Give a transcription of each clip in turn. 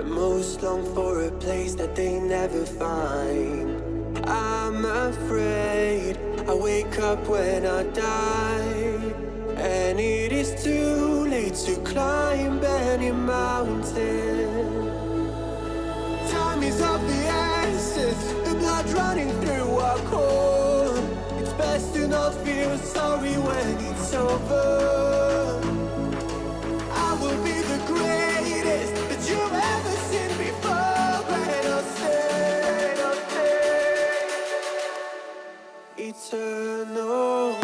Most long for a place that they never find. I'm afraid I wake up when I die, and it is too late to climb any mountain. Time is of the essence, the blood running through our core. It's best to not feel sorry when it's over. I will be the greatest that you've ever seen before, and I'll stay eternal.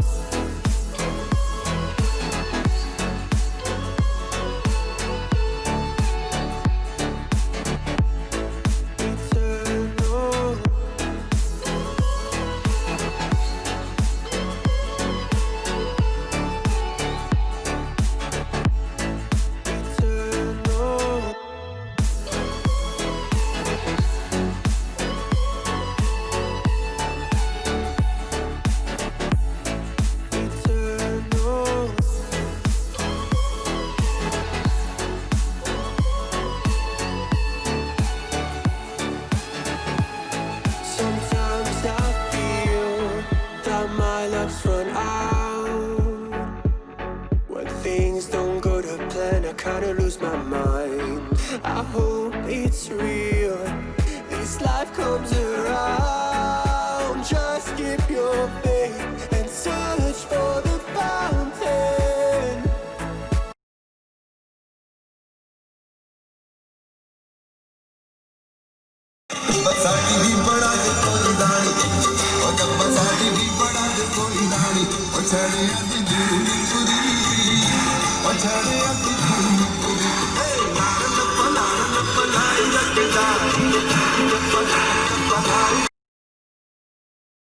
I hope it's real, this life comes around. Just keep your faith and search for the fountain. बसाती भी बड़ा जे कोई दानी और जब बसाती भी बड़ा जे कोई दानी और छड़े आती दूर पूरी और छड़े आती दूर पूरी